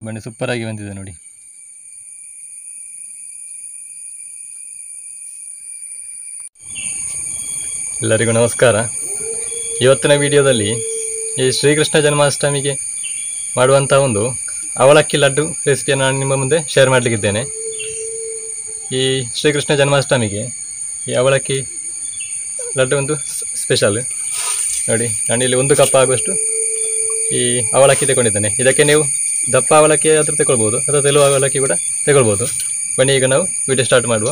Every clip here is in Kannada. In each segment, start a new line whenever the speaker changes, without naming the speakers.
ಬನ್ನಿ ಸೂಪರ್ ಆಗಿ ಬಂದಿದೆ ನೋಡಿ. ಎಲ್ಲರಿಗೂ ನಮಸ್ಕಾರ. ಇವತ್ತಿನ ವಿಡಿಯೋದಲ್ಲಿ ಈ ಶ್ರೀಕೃಷ್ಣ ಜನ್ಮಾಷ್ಟಮಿಗೆ ಮಾಡುವಂಥ ಒಂದು ಅವಲಕ್ಕಿ ಲಡ್ಡು ರೆಸಿಪಿಯನ್ನು ನಾನು ನಿಮ್ಮ ಮುಂದೆ ಶೇರ್ ಮಾಡಲಿಕ್ಕಿದ್ದೇನೆ. ಈ ಶ್ರೀಕೃಷ್ಣ ಜನ್ಮಾಷ್ಟಮಿಗೆ ಈ ಅವಲಕ್ಕಿ ಲಡ್ಡು ಒಂದು ಸ್ಪೆಷಲ್ ನೋಡಿ. ನಾನಿಲ್ಲಿ 1 ಕಪ್ ಆಗುವಷ್ಟು ಈ ಅವಲಕ್ಕಿ ತಗೊಂಡಿದ್ದೇನೆ. ಇದಕ್ಕೆ ನೀವು ದಪ್ಪ ಅವಲಕ್ಕಿ ಆದರೂ ತಗೊಳ್ಬೋದು ಅಥವಾ ತೆಳು ಅವಲಕ್ಕಿ ಕೂಡ ತಗೊಳ್ಬೋದು. ಬನ್ನಿ ಈಗ ನಾವು ವಿಡಿಯೋ ಸ್ಟಾರ್ಟ್ ಮಾಡುವ.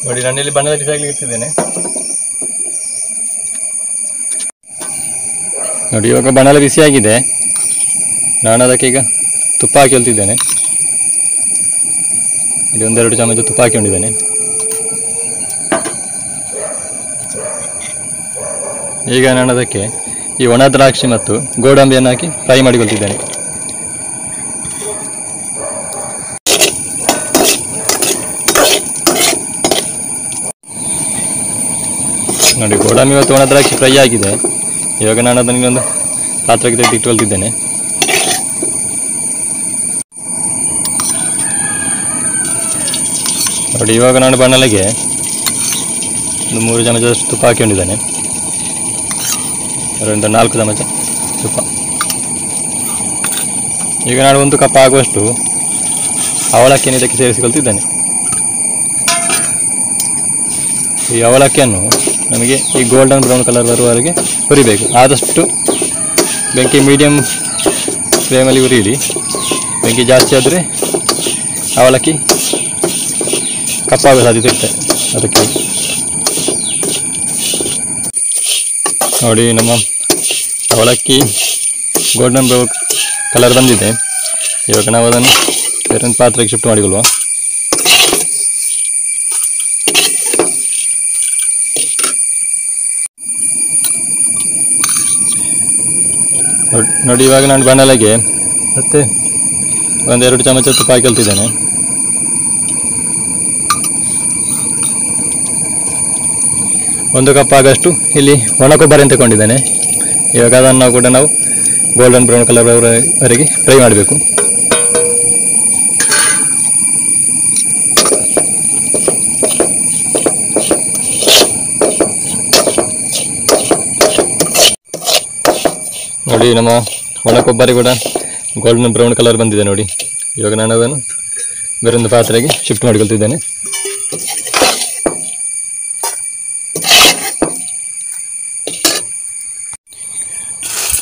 ನೋಡಿ, ನಾನಿಲ್ಲಿ ಬಣ್ಣದ ಬಿಸಿಯಾಗಲಿಕ್ಕೆ ಇಟ್ಟಿದ್ದೇನೆ. ನೋಡಿ, ಇವಾಗ ಬಣ್ಣದ ಬಿಸಿಯಾಗಿದೆ. ನಾನು ಅದಕ್ಕೆ ಈಗ ತುಪ್ಪ ಹಾಕಿ ಹೊಲ್ತಿದ್ದೇನೆ. ಇಲ್ಲಿ 1-2 ಚಮಚ ತುಪ್ಪ ಹಾಕಿಕೊಂಡಿದ್ದೇನೆ. ಈಗ ನಾನು ಅದಕ್ಕೆ ಈ ಒಣ ದ್ರಾಕ್ಷಿ ಮತ್ತು ಗೋಡಂಬಿಯನ್ನು ಹಾಕಿ ಫ್ರೈ ಮಾಡಿಕೊಳ್ತಿದ್ದೇನೆ. ನೋಡಿ, ಗೋಡಂಬಿ ಮತ್ತು ಒಣ ದ್ರಾಕ್ಷಿ ಫ್ರೈ ಆಗಿದೆ. ಇವಾಗ ನಾನು ಅದನ್ನು ಇನ್ನೊಂದು ಪಾತ್ರಕ್ಕೆ ತೆಗೆದಿಟ್ಟುಕೊಳ್ತಿದ್ದೇನೆ. ನೋಡಿ, ಇವಾಗ ನಾನು ಬಾಣಲೆಗೆ 3 ಚಮಚದಷ್ಟು ತುಪ್ಪ ಹಾಕಿಕೊಂಡಿದ್ದೇನೆ. 4 ಚಮಚ ತುಪ್ಪ. ಈಗ ನಾನು 1 ಕಪ್ ಆಗುವಷ್ಟು ಅವಲಕ್ಕಿಯನ್ನು ಇದಕ್ಕೆ ಸೇರಿಸಿಕೊಳ್ತಿದ್ದೇನೆ. ಈ ಅವಲಕ್ಕಿಯನ್ನು ನಮಗೆ ಈ ಗೋಲ್ಡನ್ ಬ್ರೌನ್ ಕಲರ್ ಬರುವವರೆಗೆ ಹುರಿಬೇಕು. ಆದಷ್ಟು ಬೆಂಕಿ ಮೀಡಿಯಮ್ ಫ್ಲೇಮಲ್ಲಿ ಹುರಿಯಿರಿ. ಬೆಂಕಿ ಜಾಸ್ತಿ ಆದರೆ ಅವಲಕ್ಕಿ ಕಪ್ಪಾಗೋ ಸಾಧ್ಯತೆ ಇರ್ತದೆ. ಅದಕ್ಕೆ ನೋಡಿ, ನಮ್ಮ ಅವಲಕ್ಕಿ ಗೋಲ್ಡನ್ ಬ್ರೌನ್ ಕಲರ್ ಬಂದಿದೆ. ಇವಾಗ ನಾವು ಅದನ್ನು ಬೇರೊಂದು ಪಾತ್ರೆಗೆ ಶಿಫ್ಟ್ ಮಾಡಿಕೊಳ್ಳುವ. ನೋಡಿ, ಇವಾಗ ನಾನು ಬಾಣಲೆಗೆ ಮತ್ತೆ 1-2 ಚಮಚ ತುಪ್ಪ ಹಾಕಿಕೊಳ್ತಿದ್ದೇನೆ. ಒಂದು ಕಪ್ ಆಗಷ್ಟು ಇಲ್ಲಿ ಒಣ ಕೊಬ್ಬರಿ ತಗೊಂಡಿದ್ದೇನೆ. ಇವಾಗ ಅದನ್ನು ಕೂಡ ನಾವು ಗೋಲ್ಡನ್ ಬ್ರೌನ್ ಕಲರ್ ವರೆಗೆ ಫ್ರೈ ಮಾಡಬೇಕು. ನೋಡಿ, ನಮ್ಮ ಒಣ ಕೊಬ್ಬರಿ ಕೂಡ ಗೋಲ್ಡನ್ ಬ್ರೌನ್ ಕಲರ್ ಬಂದಿದೆ ನೋಡಿ. ಇವಾಗ ನಾನು ಅದನ್ನು ಬೇರೊಂದು ಪಾತ್ರೆಗೆ ಶಿಫ್ಟ್ ಮಾಡಿಕೊಳ್ತಿದ್ದೇನೆ.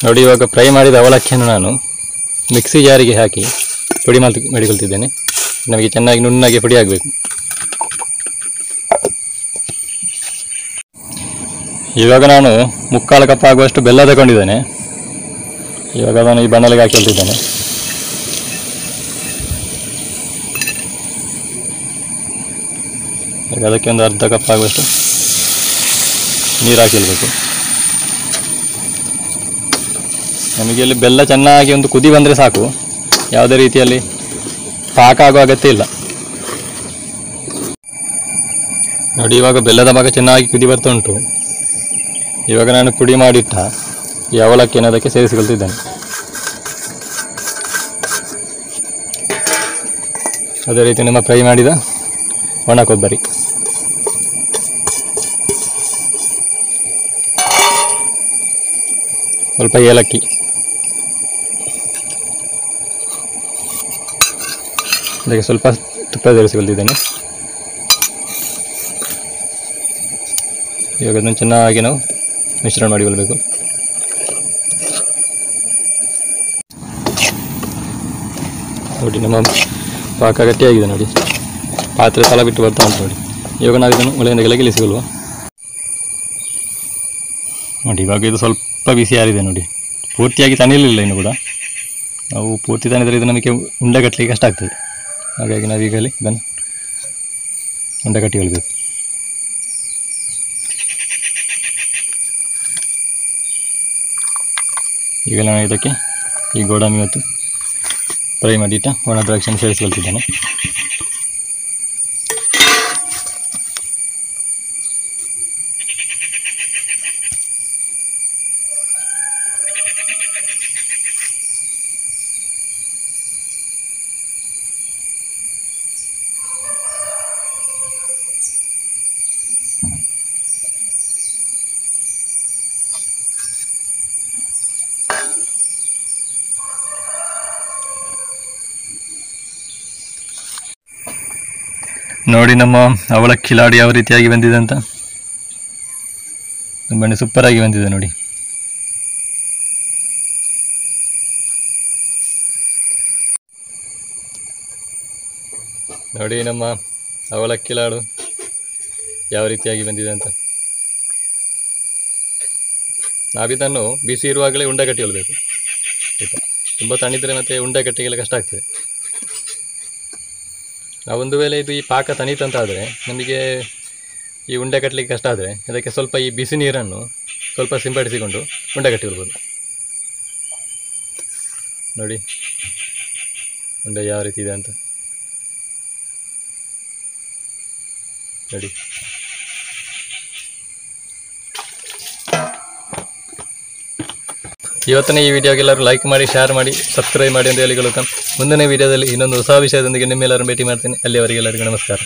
ನೋಡಿ, ಇವಾಗ ಫ್ರೈ ಮಾಡಿದ ಅವಲಕ್ಕಿಯನ್ನು ನಾನು ಮಿಕ್ಸಿ ಜಾರಿಗೆ ಹಾಕಿ ಪುಡಿ ಮಾಡಿಕೊಳ್ತಿದ್ದೇನೆ. ನಮಗೆ ಚೆನ್ನಾಗಿ ನುಣ್ಣಗೆ ಪುಡಿ ಆಗಬೇಕು. ಇವಾಗ ನಾನು 3/4 ಕಪ್ ಆಗುವಷ್ಟು ಬೆಲ್ಲ ತಗೊಂಡಿದ್ದೇನೆ. ಇವಾಗ ಅದನ್ನು ಈ ಬಾಣಲೆಗೆ ಹಾಕಿಕೊಳ್ತಿದ್ದೇನೆ. ಈಗ ಅದಕ್ಕೆ ಒಂದು ಅರ್ಧ ಕಪ್ ಆಗುವಷ್ಟು ನೀರು ಹಾಕಿಕೊಳ್ಬೇಕು. ನಮಗೆ ಇಲ್ಲಿ ಬೆಲ್ಲ ಚೆನ್ನಾಗಿ ಒಂದು ಕುದಿ ಬಂದರೆ ಸಾಕು. ಯಾವುದೇ ರೀತಿಯಲ್ಲಿ ಪಾಕ ಆಗುವ ಅಗತ್ಯ ಇಲ್ಲ. ನೋಡಿ, ಇವಾಗ ಬೆಲ್ಲದ ಭಾಗ ಚೆನ್ನಾಗಿ ಕುದಿ ಬರ್ತಾ ಉಂಟು. ಇವಾಗ ನಾನು ಪುಡಿ ಮಾಡಿಟ್ಟ ಈ ಅವಲಕ್ಕಿಯನ್ನು ಅದಕ್ಕೆ ಸೇರಿಸಿಕೊಳ್ತಿದ್ದೇನೆ. ಅದೇ ರೀತಿ ನಮ್ಮ ಫ್ರೈ ಮಾಡಿದ ಒಣ ಕೊಬ್ಬರಿ, ಸ್ವಲ್ಪ ಏಲಕ್ಕಿ, ಅದಕ್ಕೆ ಸ್ವಲ್ಪ ತುಪ್ಪ ಸೇರಿಸಿಕೊಳ್ತಿದ್ದೇನೆ. ಇವಾಗ ಅದನ್ನು ಚೆನ್ನಾಗಿ ನಾವು ಮಿಶ್ರಣ ಮಾಡಿಕೊಳ್ಬೇಕು. ನೋಡಿ, ನಮ್ಮ ಪಾಕ ಗಟ್ಟಿಯಾಗಿದೆ ನೋಡಿ. ಪಾತ್ರೆ ತಲ ಬಿಟ್ಟು ಬರ್ತಾ ಉಂಟು ನೋಡಿ. ಇವಾಗ ನಾವು ಇದನ್ನು ಒಲೆಯಿಂದ ಕೆಳಗೆ ಇಳಿಸಿಕೊಳ್ಳುವ. ನೋಡಿ, ಇವಾಗ ಇದು ಸ್ವಲ್ಪ ಬಿಸಿ ಆರಿದೆ ನೋಡಿ. ಪೂರ್ತಿಯಾಗಿ ತಣಿಲಿಲ್ಲ ಇನ್ನು ಕೂಡ. ನಾವು ಪೂರ್ತಿ ತಣಿದರೆ ಇದು ನಮಗೆ ಉಂಡೆ ಕಟ್ಟಲಿಕ್ಕೆ ಕಷ್ಟ ಆಗ್ತದೆ. ಹಾಗಾಗಿ ನಾವೀಗಲೇ ಇದನ್ನು ಉಂಡೆ ಕಟ್ಟಿಕೊಳ್ಬೇಕು. ಈಗ ನಾನು ಇದಕ್ಕೆ ಈ ಗೋಡಂಬಿ ಮತ್ತು ಫ್ರೈ ಮಾಡಿಟ್ಟ ಒಣ ದ್ರಾಕ್ಷಿಯನ್ನು ಸೇರಿಸಿಕೊಳ್ತಿದ್ದೇನೆ. ನೋಡಿ ನಮ್ಮ ಅವಲಕ್ಕಿ ಲಾಡು ಯಾವ ರೀತಿಯಾಗಿ ಬಂದಿದೆ ಅಂತ. ತುಂಬಾ ಸೂಪರ್ ಆಗಿ ಬಂದಿದೆ ನೋಡಿ. ನೋಡಿ ನಮ್ಮ ಅವಲಕ್ಕಿ ಲಾಡು ಯಾವ ರೀತಿಯಾಗಿ ಬಂದಿದೆ ಅಂತ. ನಾವಿದನ್ನು ಬಿಸಿ ಇರುವಾಗಲೇ ಉಂಡೆ ಕಟ್ಟಿಕೊಳ್ಬೇಕು. ತುಂಬ ತಣಿದ್ರೆ ಮತ್ತೆ ಉಂಡೆ ಕಟ್ಟಿಗೆಲ್ಲ ಕಷ್ಟ ಆಗ್ತದೆ. ನಾವೊಂದು ವೇಳೆ ಇದು ಈ ಪಾಕ ತಣಿತಂತಾದರೆ ನಮಗೆ ಈ ಉಂಡೆ ಕಟ್ಟಲಿಕ್ಕೆ ಕಷ್ಟ ಆದರೆ ಅದಕ್ಕೆ ಸ್ವಲ್ಪ ಈ ಬಿಸಿ ನೀರನ್ನು ಸ್ವಲ್ಪ ಸಿಂಪಡಿಸಿಕೊಂಡು ಉಂಡೆ ಕಟ್ಟಿಕೊಳ್ಬೋದು. ನೋಡಿ ಉಂಡೆ ಯಾವ ರೀತಿ ಇದೆ ಅಂತ ನೋಡಿ. ಇವತ್ತಿನ ಈ ವಿಡಿಯೋಗೆ ಎಲ್ಲರೂ ಲೈಕ್ ಮಾಡಿ, ಶೇರ್ ಮಾಡಿ, ಸಬ್ಸ್ಕ್ರೈಬ್ ಮಾಡಿ ಅಂತ ಹೇಳಿಕೊಳ್ಳುತ್ತಾ ಮುಂದಿನ ವಿಡಿಯೋದಲ್ಲಿ ಇನ್ನೊಂದು ಹೊಸ ವಿಷಯದೊಂದಿಗೆ ನಿಮ್ಮೆಲ್ಲರೂ ಭೇಟಿ ಮಾಡ್ತೀನಿ. ಅಲ್ಲಿಯವರೆಗೆ ಎಲ್ಲರಿಗೂ ನಮಸ್ಕಾರ.